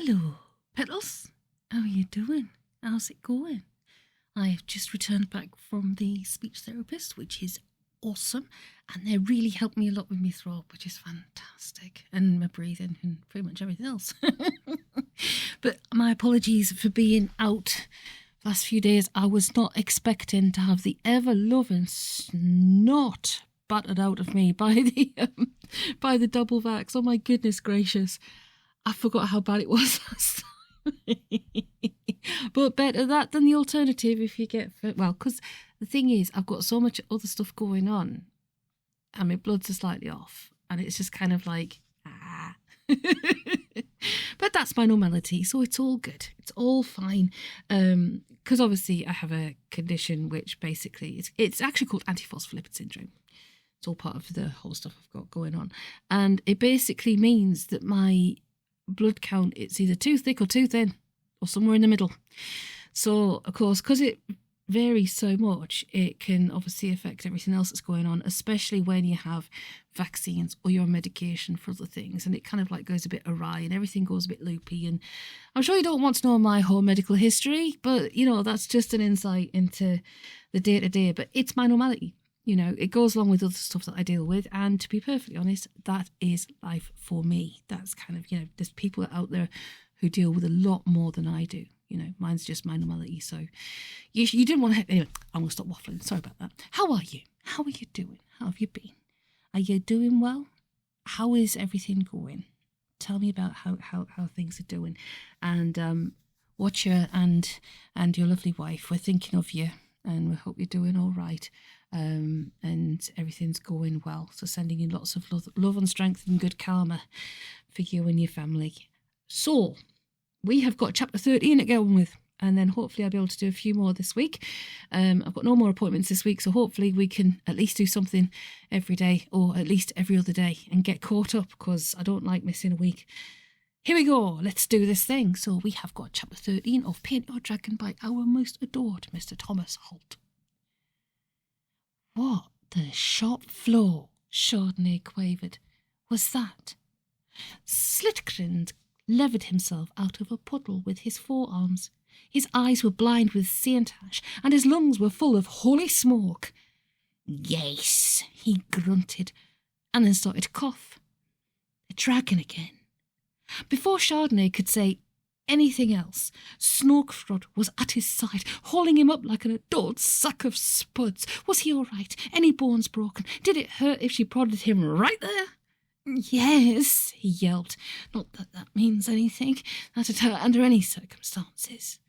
Hello, Petals. How are you doing? How's it going? I have just returned back from the speech therapist, which is awesome, and they really helped me a lot with my throat, which is fantastic, and my breathing and pretty much everything else. But my apologies for being out the last few days. I was not expecting to have the ever-loving snot battered out of me by the double vax. Oh my goodness gracious. I forgot how bad it was last time. But better that than the alternative if you get fit. Well, because the thing is, I've got so much other stuff going on and my bloods are slightly off. And it's just kind of like, But that's my normality, so it's all good. It's all fine. Because obviously I have a condition which basically, it's actually called antiphospholipid syndrome. It's all part of the whole stuff I've got going on. And it basically means that my blood count, it's either too thick or too thin or somewhere in the middle. So, of course, because it varies so much, it can obviously affect everything else that's going on, especially when you have vaccines or you're on medication for other things, and it kind of like goes a bit awry and everything goes a bit loopy. And I'm sure you don't want to know my whole medical history, but, you know, that's just an insight into the day-to-day. But it's my normality. You know, it goes along with other stuff that I deal with. And to be perfectly honest, that is life for me. That's kind of, you know, there's people out there who deal with a lot more than I do. You know, mine's just my normality. So you didn't want to... Anyway, I'm going to stop waffling. Sorry about that. How are you? How are you doing? How have you been? Are you doing well? How is everything going? Tell me about how things are doing. And Watcher and your lovely wife, we're thinking of you. And we hope you're doing all right. And everything's going well. So sending you lots of love and strength and good karma for you and your family. So we have got chapter 13 to go on with, and then hopefully I'll be able to do a few more this week. I've got no more appointments this week, so hopefully we can at least do something every day, or at least every other day, and get caught up, because I don't like missing a week. Here we go, let's do this thing. So we have got chapter 13 of Paint Your Dragon by our most adored Mr. Thomas Holt. What the shop floor, Chardonnay quavered, was that? Slitgrind levered himself out of a puddle with his forearms. His eyes were blind with saint ash, and his lungs were full of holy smoke. Yes, he grunted, and then started to cough. The dragon again. Before Chardonnay could say anything else, Snorkfrod was at his side, hauling him up like an adored sack of spuds. Was he all right? Any bones broken? Did it hurt if she prodded him right there? Yes, he yelped. Not that that means anything. That'd hurt under any circumstances.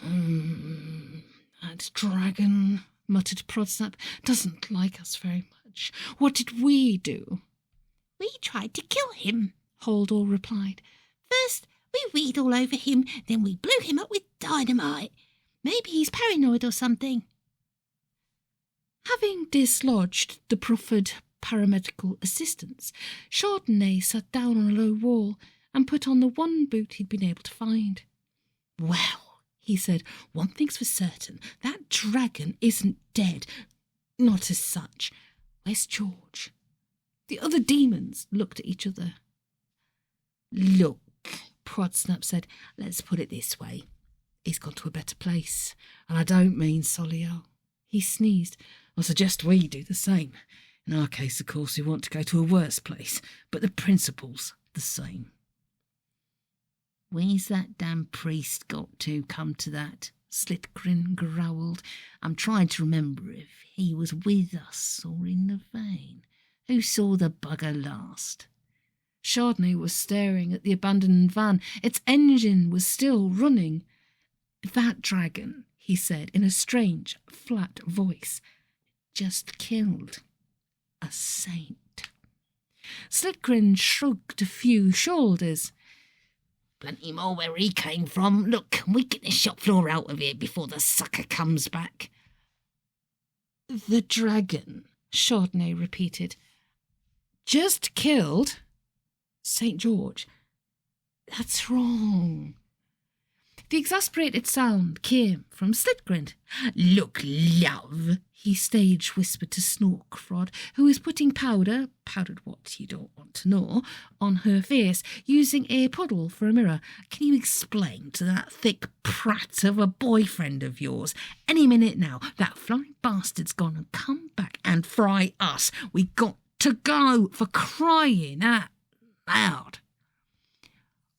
That dragon, muttered Prodsnap, doesn't like us very much. What did we do? We tried to kill him, Holdall replied. First, we weed all over him, then we blew him up with dynamite. Maybe he's paranoid or something. Having dislodged the proffered paramedical assistance, Chardonnay sat down on a low wall and put on the one boot he'd been able to find. Well, he said, one thing's for certain, that dragon isn't dead. Not as such. Where's George? The other demons looked at each other. Look, Prodsnap said, let's put it this way. He's gone to a better place, and I don't mean Solio. He sneezed. I suggest we do the same. In our case, of course, we want to go to a worse place, but the principle's the same. Where's that damn priest got to come to that? Slitgrin growled. I'm trying to remember if he was with us or in the vein. Who saw the bugger last? Chardonnay was staring at the abandoned van. Its engine was still running. That dragon, he said in a strange, flat voice, just killed a saint. Slitgrin shrugged a few shoulders. Plenty more where he came from. Look, can we get the shop floor out of here before the sucker comes back? The dragon, Chardonnay repeated. Just killed St. George. That's wrong. The exasperated sound came from Slitgrind. "Look, love," he stage whispered to Snorkfrod, who was putting powdered what you don't want to know, on her face, using a puddle for a mirror. "Can you explain to that thick prat of a boyfriend of yours? Any minute now, that flying bastard's gonna come back and fry us. We got to go, for crying out loud."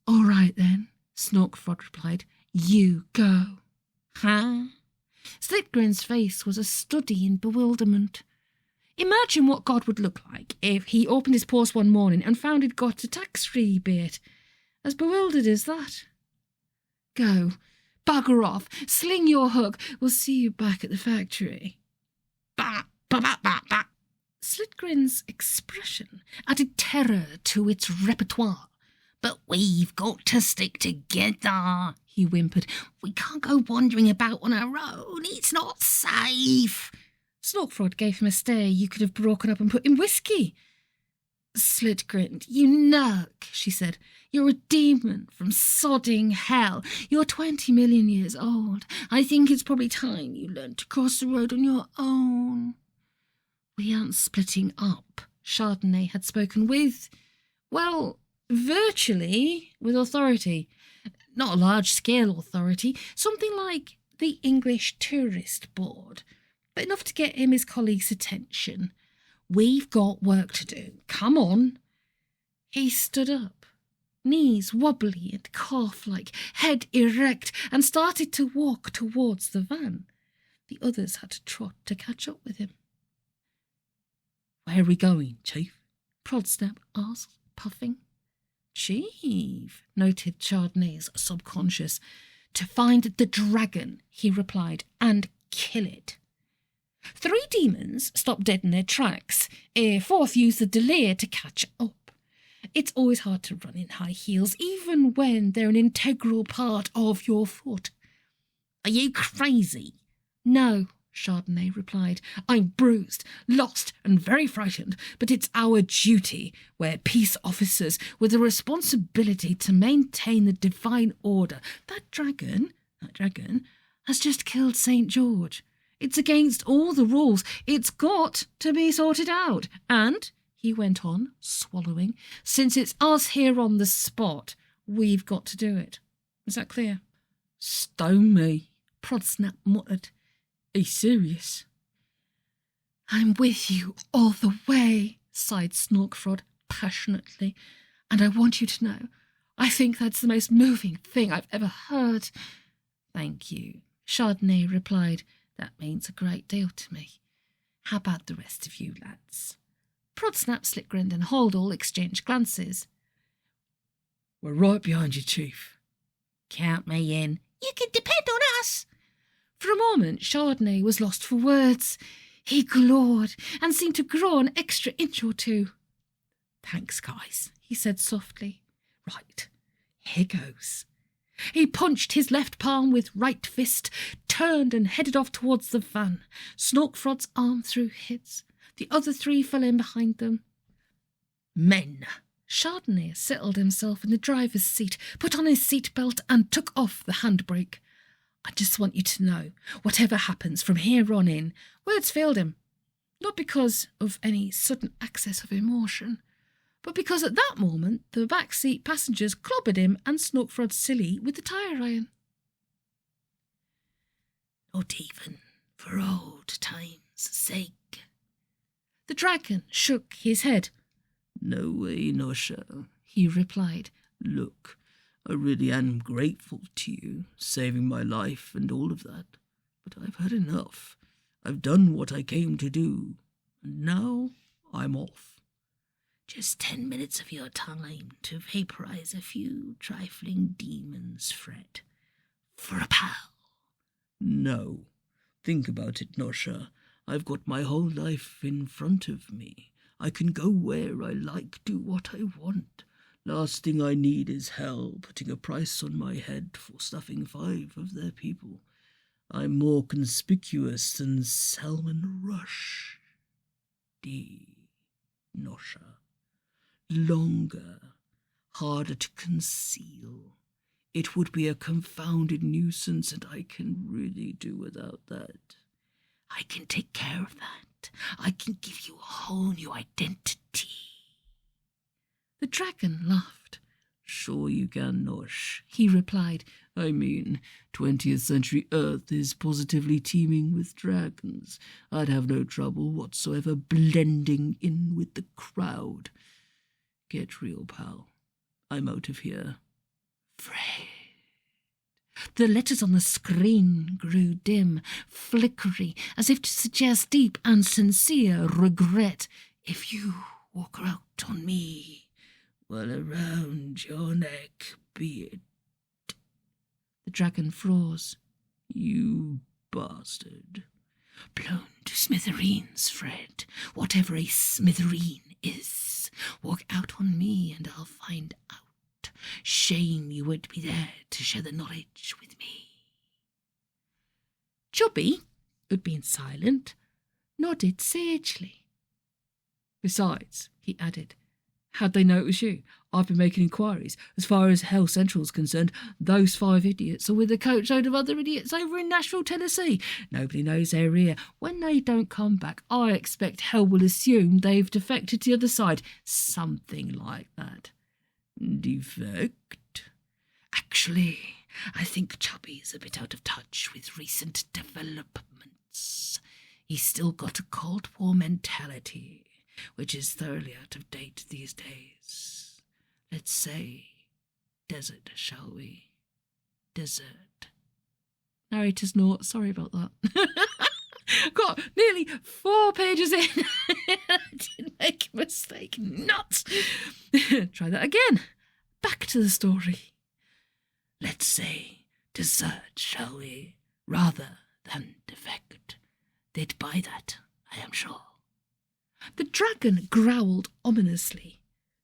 "All right then," Snorkfrod replied. "You go." "Huh?" Slitgrin's face was a study in bewilderment. Imagine what God would look like if he opened his post one morning and found he'd got a tax rebate. As bewildered as that. "Go. Bugger off. Sling your hook. We'll see you back at the factory." "Bah, bah, bah, bah, bah." Slitgrin's expression added terror to its repertoire. "But we've got to stick together," he whimpered. "We can't go wandering about on our own. It's not safe." Snorkfrod gave him a stare you could have broken up and put in whiskey. Slitgrind, "You nug," she said. "You're a demon from sodding hell. You're 20 million years old. I think it's probably time you learned to cross the road on your own." "We aren't splitting up," Chardonnay had spoken with, well, virtually with authority. Not a large-scale authority, something like the English Tourist Board, but enough to get him his colleagues' attention. "We've got work to do. Come on." He stood up, knees wobbly and calf-like, head erect, and started to walk towards the van. The others had to trot to catch up with him. "Where are we going, Chief?" Prodsnap asked, puffing. "Chief," noted Chardonnay's subconscious. "To find the dragon," he replied, "and kill it." 3 demons stopped dead in their tracks. A 4th used the delay to catch up. It's always hard to run in high heels, even when they're an integral part of your foot. "Are you crazy?" "No," Chardonnay replied. "I'm bruised, lost, and very frightened, but it's our duty. We're peace officers with a responsibility to maintain the divine order. That dragon has just killed St. George. It's against all the rules. It's got to be sorted out. And," he went on, swallowing, "since it's us here on the spot, we've got to do it. Is that clear?" "Stone me," Prodsnap muttered. "Are you serious?" "I'm with you all the way," sighed Snorkfrod passionately. "And I want you to know, I think that's the most moving thing I've ever heard." "Thank you," Chardonnay replied. "That means a great deal to me. How about the rest of you lads?" Prodsnap, Slitgrind, and Holdall exchanged glances. "We're right behind you, Chief." "Count me in." "You can depend on us." For a moment, Chardonnay was lost for words. He glowed and seemed to grow an extra inch or 2. "Thanks, guys," he said softly. "Right, here goes." He punched his left palm with right fist, turned and headed off towards the van. Snorkfrod's arm through his. The other 3 fell in behind them. "Men." Chardonnay settled himself in the driver's seat, put on his seatbelt, and took off the handbrake. "I just want you to know, whatever happens from here on in," words failed him. Not because of any sudden access of emotion, but because at that moment the backseat passengers clobbered him and Snorkfrod silly with the tyre iron. "Not even for old times' sake." The dragon shook his head. "No way, Nosha," he replied. "Look, I really am grateful to you, saving my life and all of that. But I've had enough. I've done what I came to do, and now I'm off. Just 10 minutes of your time to vaporize a few trifling demons, Fred. For a pal." "No. Think about it, Nosha. I've got my whole life in front of me. I can go where I like, do what I want. Last thing I need is hell putting a price on my head for stuffing 5 of their people. I'm more conspicuous than Salman Rush. Nosha. Longer, harder to conceal. It would be a confounded nuisance, and I can really do without that. I can take care of that. I can give you a whole new identity. The dragon laughed. Sure you can, Nosh, he replied. I mean, 20th century Earth is positively teeming with dragons. I'd have no trouble whatsoever blending in with the crowd. Get real, pal. I'm out of here. Fred. The letters on the screen grew dim, flickery, as if to suggest deep and sincere regret. If you walk out on me, well, around your neck be it. The dragon froze. You bastard. Blown to smithereens, Fred, whatever a smithereen is. Walk out on me and I'll find out. Shame you won't be there to share the knowledge with me. Chubby, who'd been silent, nodded sagely. Besides, he added, how'd they know it was you? I've been making inquiries. As far as Hell Central's concerned, those 5 idiots are with a coachload of other idiots over in Nashville, Tennessee. Nobody knows they're here. When they don't come back, I expect Hell will assume they've defected to the other side. Something like that. Defect? Actually, I think Chubby's a bit out of touch with recent developments. He's still got a Cold War mentality, which is thoroughly out of date these days. Let's say desert, shall we? Desert. Narrator's note. Sorry about that. Got nearly 4 pages in. I didn't make a mistake. Nuts. Try that again. Back to the story. Let's say desert, shall we? Rather than defect. They'd buy that, I am sure. The dragon growled ominously.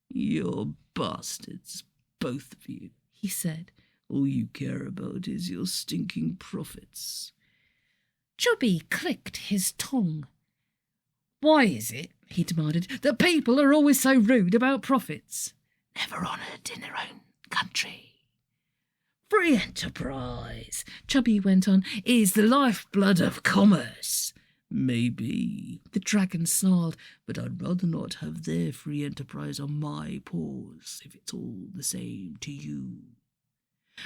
You're bastards, both of you, he said. All you care about is your stinking profits. Chubby clicked his tongue. Why is it, he demanded, that people are always so rude about profits? Never honoured in their own country. Free enterprise, Chubby went on, is the lifeblood of commerce. Maybe, the dragon snarled, but I'd rather not have their free enterprise on my paws, if it's all the same to you.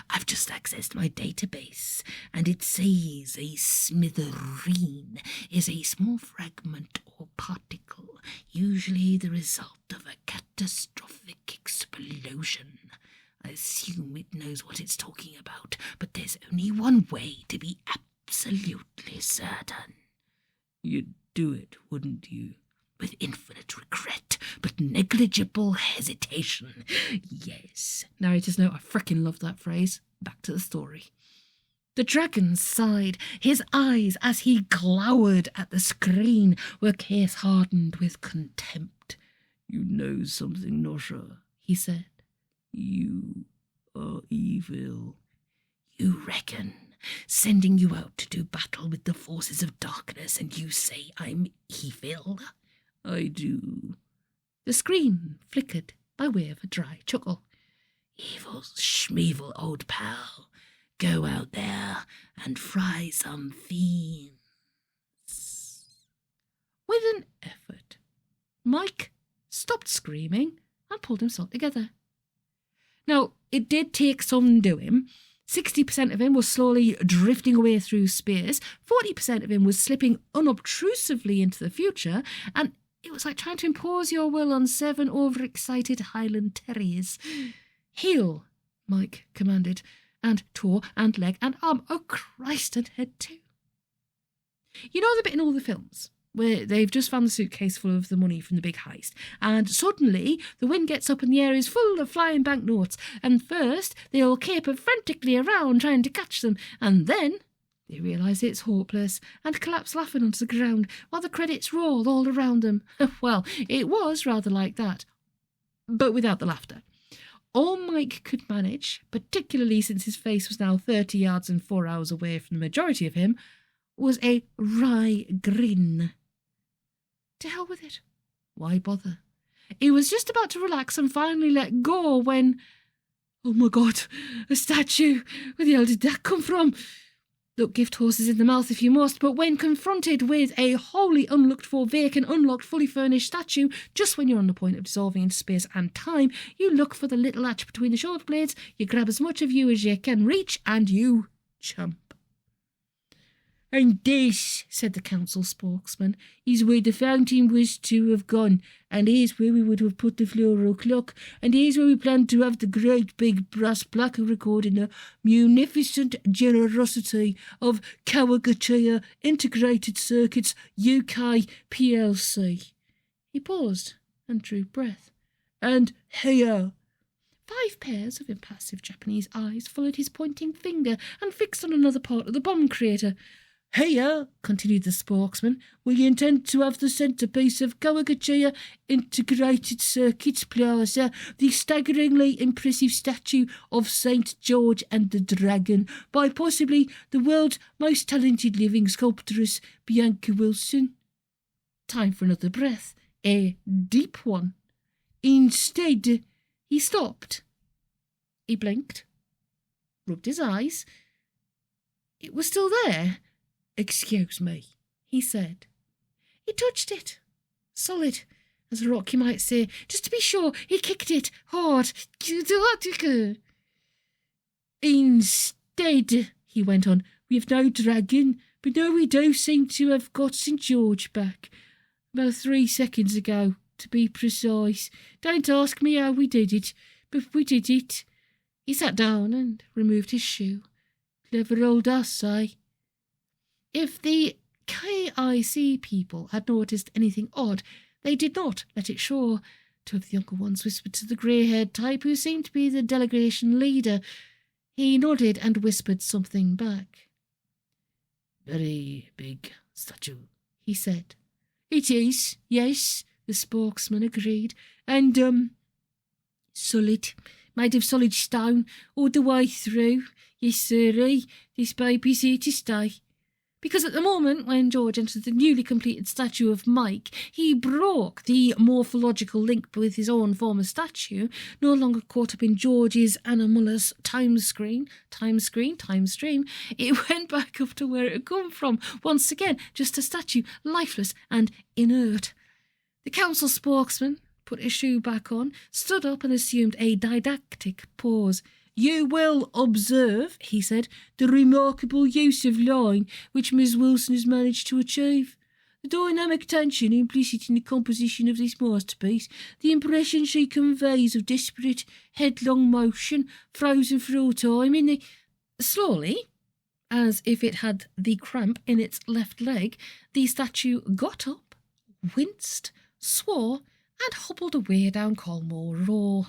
I've just accessed my database, and it says a smithereen is a small fragment or particle, usually the result of a catastrophic explosion. I assume it knows what it's talking about, but there's only one way to be absolutely certain. You'd do it, wouldn't you? With infinite regret, but negligible hesitation. Yes. Narrator's note, I frickin' love that phrase. Back to the story. The dragon sighed. His eyes, as he glowered at the screen, were case-hardened with contempt. You know something, Nosha, he said. You are evil. You reckon? Sending you out to do battle with the forces of darkness, and you say I'm evil? I do. The screen flickered by way of a dry chuckle. Evil schmeevil, old pal. Go out there and fry some fiends. With an effort, Mike stopped screaming and pulled himself together. Now, it did take some doing. 60% of him was slowly drifting away through space, 40% of him was slipping unobtrusively into the future, and it was like trying to impose your will on 7 overexcited Highland terriers. Heel, Mike commanded, and toe and leg and arm. Oh, Christ, and head too. You know the bit in all the films where they've just found the suitcase full of the money from the big heist, and suddenly the wind gets up and the air is full of flying banknotes, and first they all caper frantically around trying to catch them, and then they realise it's hopeless and collapse laughing onto the ground while the credits roll all around them. Well, it was rather like that, but without the laughter. All Mike could manage, particularly since his face was now 30 yards and 4 hours away from the majority of him, was a wry grin. To hell with it. Why bother? He was just about to relax and finally let go when Oh my God, a statue! Where the hell did that come from? Look gift horses in the mouth if you must, but when confronted with a wholly unlooked-for, vacant, unlocked, fully furnished statue, just when you're on the point of dissolving into space and time, you look for the little latch between the shoulder blades, you grab as much of you as you can reach, and you jump. And this, said the council spokesman, is where the fountain was to have gone, and here's where we would have put the floral clock, and here's where we plan to have the great big brass plaque recording the munificent generosity of Kawagachaya Integrated Circuits UK PLC. He paused and drew breath. And here. 5 pairs of impassive Japanese eyes followed his pointing finger and fixed on another part of the bomb crater. Here, continued the spokesman, we intend to have the centrepiece of Kawagachaya Integrated Circuits Plaza, the staggeringly impressive statue of St. George and the Dragon, by possibly the world's most talented living sculptress, Bianca Wilson. Time for another breath, a deep one. Instead, he stopped. He blinked, rubbed his eyes. It was still there. Excuse me, he said. He touched it. Solid, as a rock you might say. Just to be sure, he kicked it hard. Instead, he went on, we have no dragon, but no, we do seem to have got St. George back. About 3 seconds ago, to be precise. Don't ask me how we did it, but we did it. He sat down and removed his shoe. Clever old us, eh? If the KIC people had noticed anything odd, they did not let it show. 2 of the younger ones whispered to the grey-haired type who seemed to be the delegation leader. He nodded and whispered something back. Very big statue, he said. It is, yes, the spokesman agreed. And, solid, made of solid stone, all the way through. Yes, sirree, this baby's here to stay. Because at the moment when George entered the newly completed statue of Mike, he broke the morphological link with his own former statue, no longer caught up in George's anomalous time stream. It went back up to where it had come from, once again, just a statue, lifeless and inert. The council spokesman put his shoe back on, stood up and assumed a didactic pause. You will observe, he said, the remarkable use of line which Miss Wilson has managed to achieve. The dynamic tension implicit in the composition of this masterpiece, the impression she conveys of desperate, headlong motion, frozen for all time in the... Slowly, as if it had the cramp in its left leg, the statue got up, winced, swore, and hobbled away down Colmore Road.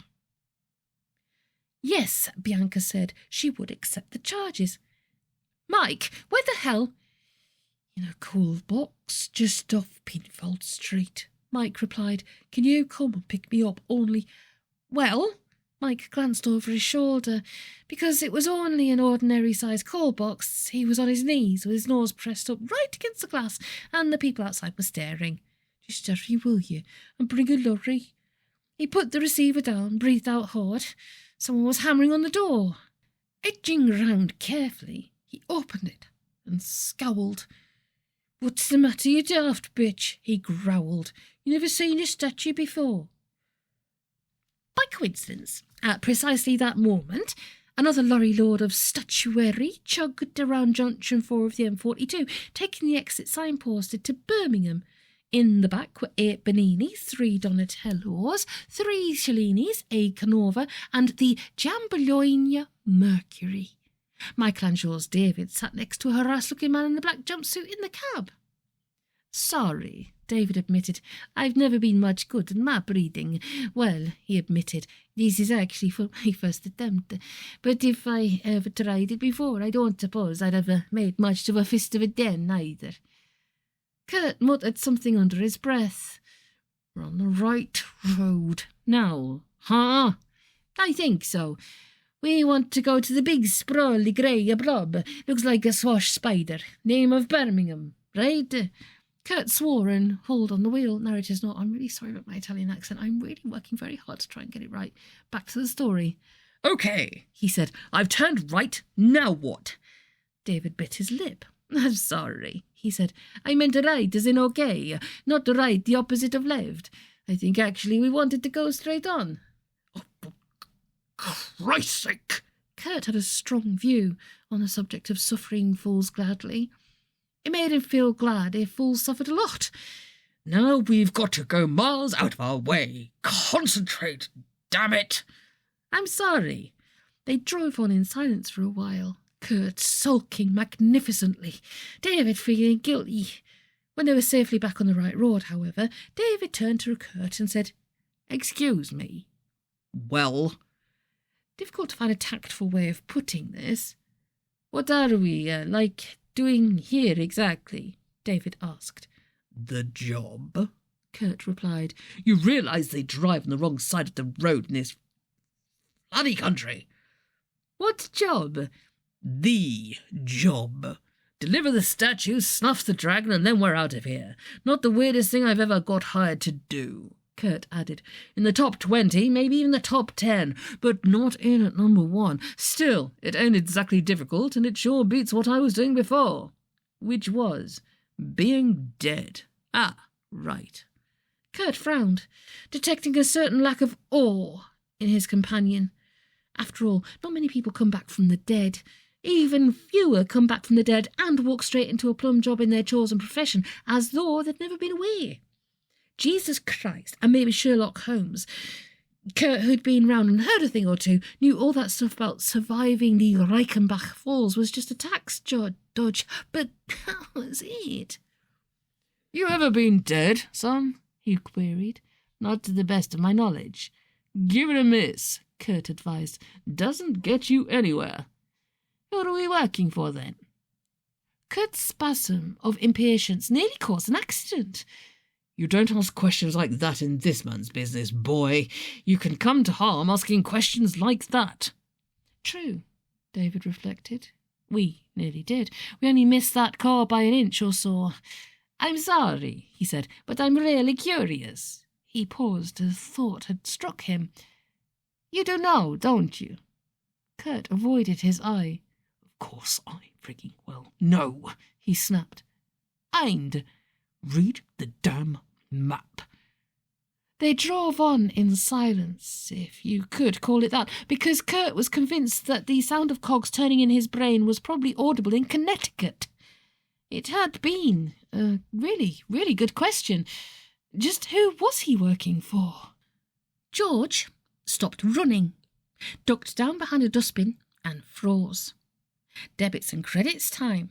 Yes, Bianca said, she would accept the charges. Mike, where the hell? In a cool box just off Pinfold Street, Mike replied. Can you come and pick me up? Only... Well, Mike glanced over his shoulder. Because it was only an ordinary-sized coal box, he was on his knees with his nose pressed up right against the glass, and the people outside were staring. Just hurry, will you, and bring a lorry. He put the receiver down, breathed out hard. Someone was hammering on the door. Edging round carefully, he opened it and scowled. What's the matter, you daft bitch? He growled. You never seen a statue before? By coincidence, at precisely that moment, another lorry load of statuary chugged around Junction 4 of the M42, taking the exit signposted to Birmingham. In the back were 8 Beninis, 3 Donatellos, 3 Cellinis, a Canova, and the Jambalogna Mercury. Michelangelo's David sat next to a harassed-looking man in the black jumpsuit in the cab. Sorry, David admitted. I've never been much good at map reading. Well, he admitted, this is actually for my first attempt. But if I ever tried it before, I don't suppose I'd ever made much of a fist of it then, either. Kurt muttered something under his breath. We're on the right road now, huh? I think so. We want to go to the big sprawly grey blob. Looks like a swash spider. Name of Birmingham, right? Kurt swore and hauled on the wheel. Narrator's note, I'm really sorry about my Italian accent. I'm really working very hard to try and get it right. Back to the story. "OK," he said. "I've turned right. Now what?" David bit his lip. "I'm sorry," he said. "I meant right as in OK, not right the opposite of left. I think actually we wanted to go straight on." "Oh, for Christ's sake!" Kurt had a strong view on the subject of suffering fools gladly. It made him feel glad if fools suffered a lot. "Now we've got to go miles out of our way. Concentrate, damn it!" "I'm sorry." They drove on in silence for a while, Kurt sulking magnificently, David feeling guilty. When they were safely back on the right road, however, David turned to Kurt and said, "Excuse me." "Well?" Difficult to find a tactful way of putting this. "What are we, doing here exactly?" David asked. "The job," Kurt replied. "You realise they drive on the wrong side of the road in this bloody country." "What job?" "The job. Deliver the statue, snuff the dragon, and then we're out of here. Not the weirdest thing I've ever got hired to do," Kurt added. "In the top 20, maybe even the top 10, but not in at number 1. Still, it ain't exactly difficult, and it sure beats what I was doing before." "Which was?" "Being dead." "Ah, right." Kurt frowned, detecting a certain lack of awe in his companion. After all, not many people come back from the dead. Even fewer come back from the dead and walk straight into a plum job in their chosen profession, as though they'd never been away. Jesus Christ, and maybe Sherlock Holmes. Kurt, who'd been round and heard a thing or two, knew all that stuff about surviving the Reichenbach Falls was just a tax dodge, but that was it. "You ever been dead, son?" he queried. "Not to the best of my knowledge." "Give it a miss," Kurt advised. "Doesn't get you anywhere." "Who are we working for, then?" Kurt's spasm of impatience nearly caused an accident. "You don't ask questions like that in this man's business, boy. You can come to harm asking questions like that." True, David reflected. We nearly did. We only missed that car by an inch or so. "I'm sorry," he said, "but I'm really curious." He paused as thought had struck him. "You do know, don't you?" Kurt avoided his eye. "Of course I frigging well know," he snapped. "And read the damn map." They drove on in silence, if you could call it that, because Kurt was convinced that the sound of cogs turning in his brain was probably audible in Connecticut. It had been a really, really good question. Just who was he working for? George stopped running, ducked down behind a dustbin, and froze. Debits and credits time.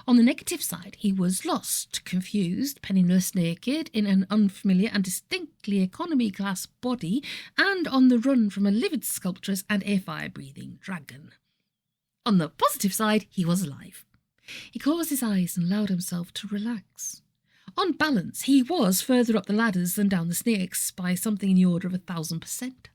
On the negative side, he was lost, confused, penniless, naked, in an unfamiliar and distinctly economy-class body, and on the run from a livid sculptress and a fire-breathing dragon. On the positive side, he was alive. He closed his eyes and allowed himself to relax. On balance, he was further up the ladders than down the snakes by something in the order of 1,000%.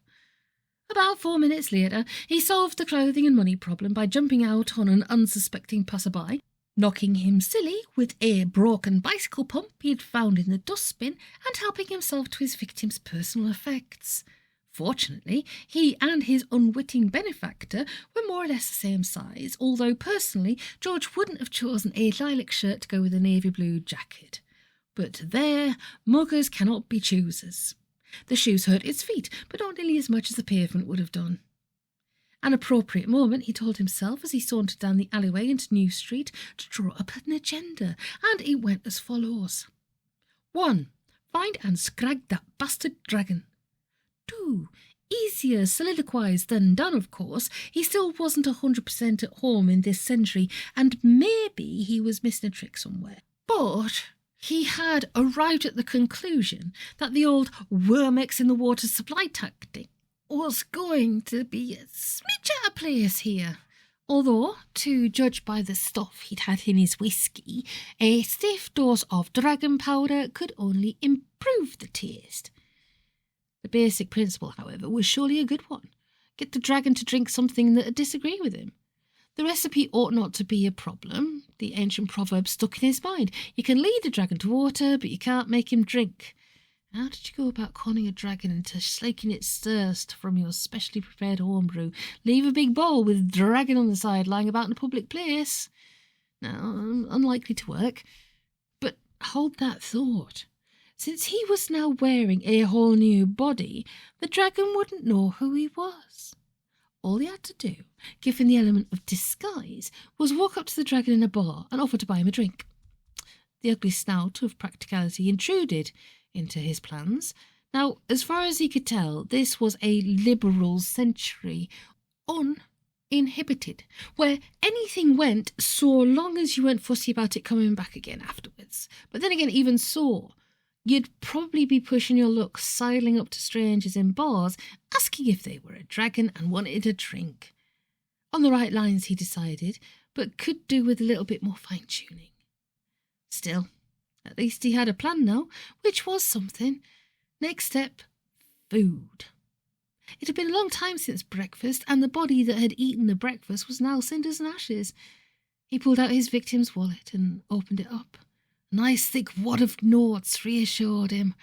About 4 minutes later, he solved the clothing and money problem by jumping out on an unsuspecting passerby, knocking him silly with a broken bicycle pump he'd found in the dustbin, and helping himself to his victim's personal effects. Fortunately, he and his unwitting benefactor were more or less the same size, although personally George wouldn't have chosen a lilac shirt to go with a navy blue jacket. But there, muggers cannot be choosers. The shoes hurt his feet, but not nearly as much as the pavement would have done. An appropriate moment, he told himself as he sauntered down the alleyway into New Street to draw up an agenda, and it went as follows. 1. Find and scrag that bastard dragon. 2. Easier soliloquised than done, of course. He still wasn't 100% at home in this century, and maybe he was missing a trick somewhere. But he had arrived at the conclusion that the old wyrms in the water supply tactic was going to be a smidge out of place here. Although, to judge by the stuff he'd had in his whiskey, a stiff dose of dragon powder could only improve the taste. The basic principle, however, was surely a good one. Get the dragon to drink something that would disagree with him. The recipe ought not to be a problem. The ancient proverb stuck in his mind. You can lead the dragon to water, but you can't make him drink. How did you go about conning a dragon into slaking its thirst from your specially prepared hornbrew? Leave a big bowl with dragon on the side lying about in a public place? No, unlikely to work. But hold that thought. Since he was now wearing a whole new body, the dragon wouldn't know who he was. All he had to do, given the element of disguise, was walk up to the dragon in a bar and offer to buy him a drink. The ugly snout of practicality intruded into his plans. Now, as far as he could tell, this was a liberal century, uninhibited, where anything went so long as you weren't fussy about it coming back again afterwards. But then again, even so, you'd probably be pushing your luck sidling up to strangers in bars, asking if they were a dragon and wanted a drink. On the right lines, he decided, but could do with a little bit more fine-tuning. Still, at least he had a plan now, which was something. Next step, food. It had been a long time since breakfast, and the body that had eaten the breakfast was now cinders and ashes. He pulled out his victim's wallet and opened it up. A nice thick wad of notes reassured him.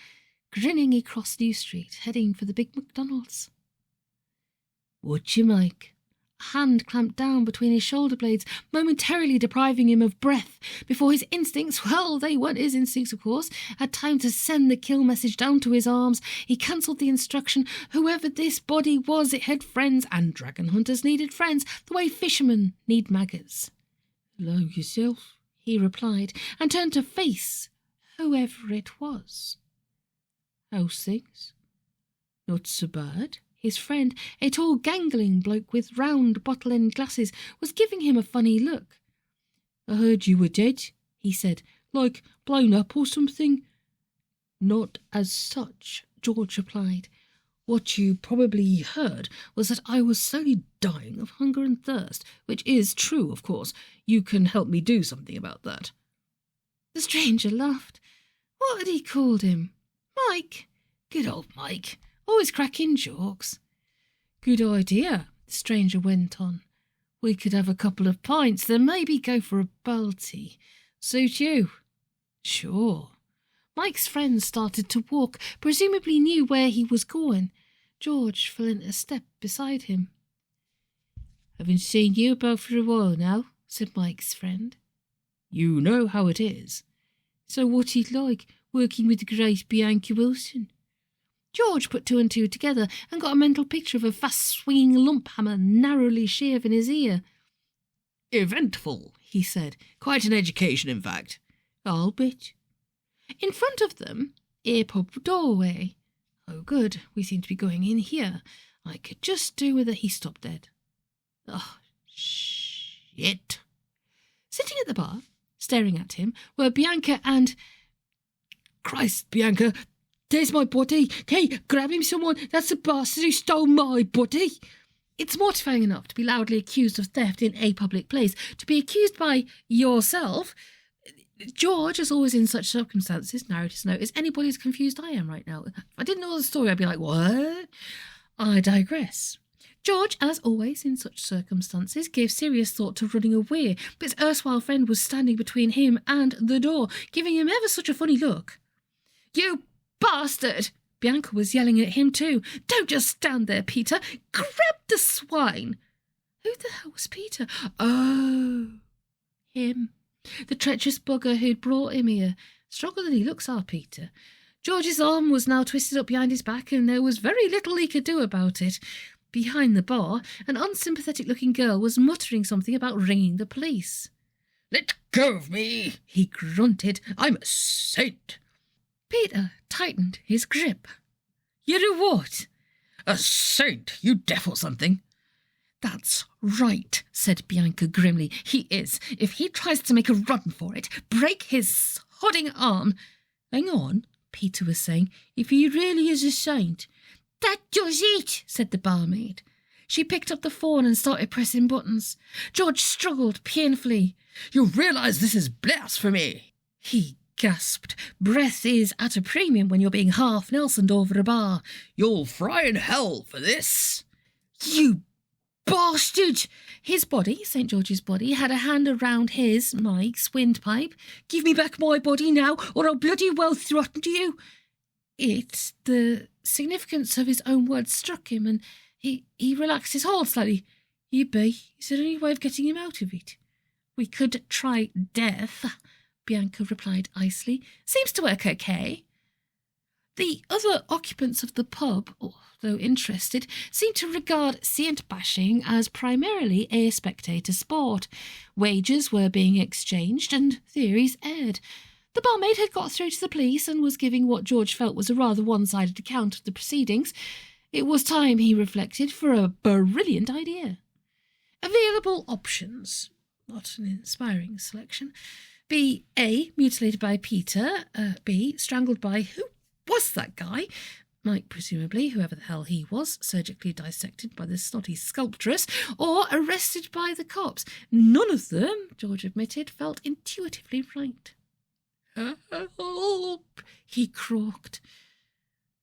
Grinning, he crossed New Street, heading for the big McDonald's. "What you make?" A hand clamped down between his shoulder blades, momentarily depriving him of breath, before his instincts, well, they weren't his instincts, of course, had time to send the kill message down to his arms. He cancelled the instruction. Whoever this body was, it had friends, and dragon hunters needed friends, the way fishermen need maggots. "Hello yourself," he replied, and turned to face whoever it was. "How's things?" "Not so bad." His friend, a tall gangling bloke with round bottle-end glasses, was giving him a funny look. "I heard you were dead," he said. "Like blown up or something?" "Not as such," George replied. "What you probably heard was that I was slowly dying of hunger and thirst, which is true, of course. You can help me do something about that." The stranger laughed. What had he called him? Mike? Good old Mike. Always cracking jokes. "Good idea," the stranger went on. "We could have a couple of pints, then maybe go for a balti. Suit you?" "Sure." Mike's friend started to walk, presumably knew where he was going. George fell into a step beside him. "Haven't seen you about for a while now," said Mike's friend. "You know how it is." "So what's it like, working with the great Bianca Wilson?" George put two and two together and got a mental picture of a fast-swinging lump hammer narrowly shaving his ear. "Eventful," he said. "Quite an education, in fact." "I'll bet." In front of them, a pub doorway. "Oh, good, we seem to be going in here. I could just do with he stopped dead." "Oh, shit." Sitting at the bar, staring at him, were Bianca and... "Christ, Bianca, there's my body. Hey, grab him, someone. That's the bastard who stole my body." It's mortifying enough to be loudly accused of theft in a public place. To be accused by yourself... George, as always in such circumstances, narrowed his note, "Is anybody as confused I am right now? If I didn't know the story, I'd be like, what?" I digress. George, as always in such circumstances, gave serious thought to running away, but his erstwhile friend was standing between him and the door, giving him ever such a funny look. "You bastard!" Bianca was yelling at him too. "Don't just stand there, Peter. Grab the swine." Who the hell was Peter? Oh, him. The treacherous bugger who'd brought him here. Stronger than he looks, our Peter. George's arm was now twisted up behind his back, and there was very little he could do about it. Behind the bar, an unsympathetic-looking girl was muttering something about ringing the police. "Let go of me," he grunted. "I'm a saint." Peter tightened his grip. "You're a what?" "A saint, you deaf or something." "That's right," said Bianca grimly. "He is. If he tries to make a run for it, break his sodding arm." "Hang on," Peter was saying. "If he really is a saint..." "That does it," said the barmaid. She picked up the phone and started pressing buttons. George struggled painfully. "You realise this is blasphemy?" he gasped. Breath is at a premium when you're being half Nelsoned over a bar. "You'll fry in hell for this." "You bastard!" His body, St. George's body, had a hand around his, Mike's, windpipe. "Give me back my body now, or I'll bloody well throttle you." the significance of his own words struck him, and he relaxed his hold slightly. Is there any way of getting him out of it? We could try death, Bianca replied icily. Seems to work okay. The other occupants of the pub, although interested, seemed to regard saint bashing as primarily a spectator sport. Wagers were being exchanged and theories aired. The barmaid had got through to the police and was giving what George felt was a rather one-sided account of the proceedings. It was time, he reflected, for a brilliant idea. Available options. Not an inspiring selection. B. A. Mutilated by Peter. B. Strangled by... Who was that guy? Mike, presumably, whoever the hell he was, surgically dissected by the snotty sculptress, or arrested by the cops. None of them, George admitted, felt intuitively right. Help, he croaked.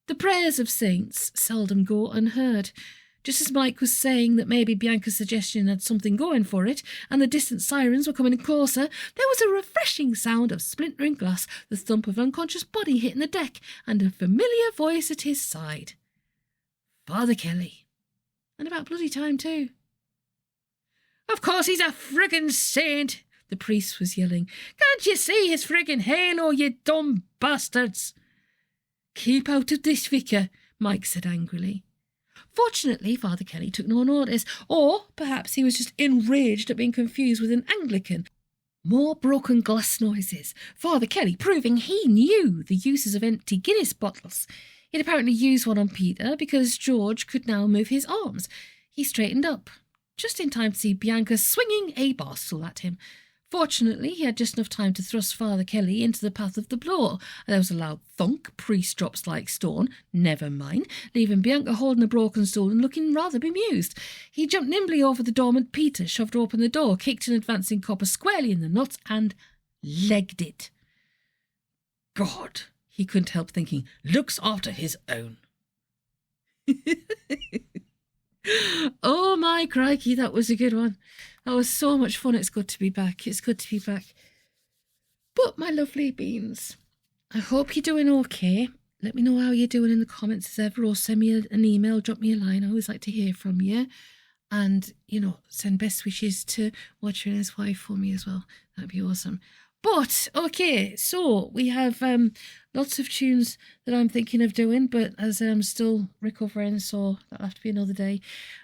The prayers of saints seldom go unheard. Just as Mike was saying that maybe Bianca's suggestion had something going for it, and the distant sirens were coming closer, there was a refreshing sound of splintering glass, the thump of an unconscious body hitting the deck, and a familiar voice at his side. Father Kelly. And about bloody time, too. Of course he's a friggin' saint, the priest was yelling. Can't you see his friggin' halo, you dumb bastards? Keep out of this, vicar, Mike said angrily. Fortunately, Father Kelly took no notice, or perhaps he was just enraged at being confused with an Anglican. More broken glass noises, Father Kelly proving he knew the uses of empty Guinness bottles. He'd apparently used one on Peter because George could now move his arms. He straightened up, just in time to see Bianca swinging a bar stool at him. Fortunately, he had just enough time to thrust Father Kelly into the path of the blow. There was a loud thunk, priest drops like stone, never mind, leaving Bianca holding a broken stool and looking rather bemused. He jumped nimbly over the dormant Peter, shoved open the door, kicked an advancing copper squarely in the nuts, and legged it. God, he couldn't help thinking, looks after his own. Oh my crikey, that was a good one. That was so much fun. It's good to be back. It's good to be back. But my lovely beans, I hope you're doing okay. Let me know how you're doing in the comments as ever, or send me an email, drop me a line. I always like to hear from you. And, send best wishes to Watcher and his wife for me as well. That'd be awesome. But, okay, so we have lots of tunes that I'm thinking of doing, but as I'm still recovering, so that'll have to be another day.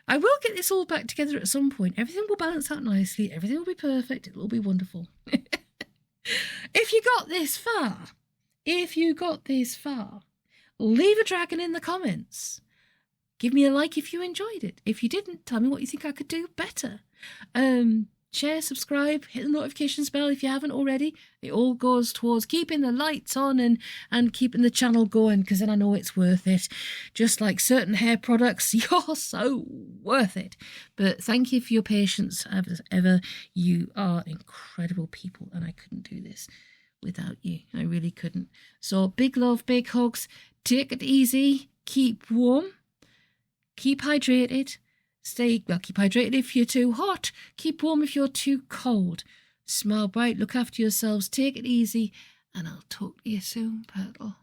I will get this all back together at some point. Everything will balance out nicely. Everything will be perfect. It will be wonderful. If you got this far, leave a dragon in the comments. Give me a like if you enjoyed it. If you didn't, tell me what you think I could do better. Share, subscribe, hit the notifications bell if you haven't already. It all goes towards keeping the lights on and keeping the channel going, because then I know it's worth it. Just like certain hair products, you're so worth it. But thank you for your patience as ever. You are incredible people, and I couldn't do this without you. I really couldn't. So big love, big hugs. Take it easy. Keep warm. Keep hydrated. Keep hydrated if you're too hot. Keep warm if you're too cold. Smile bright, look after yourselves, take it easy, and I'll talk to you soon, Petal.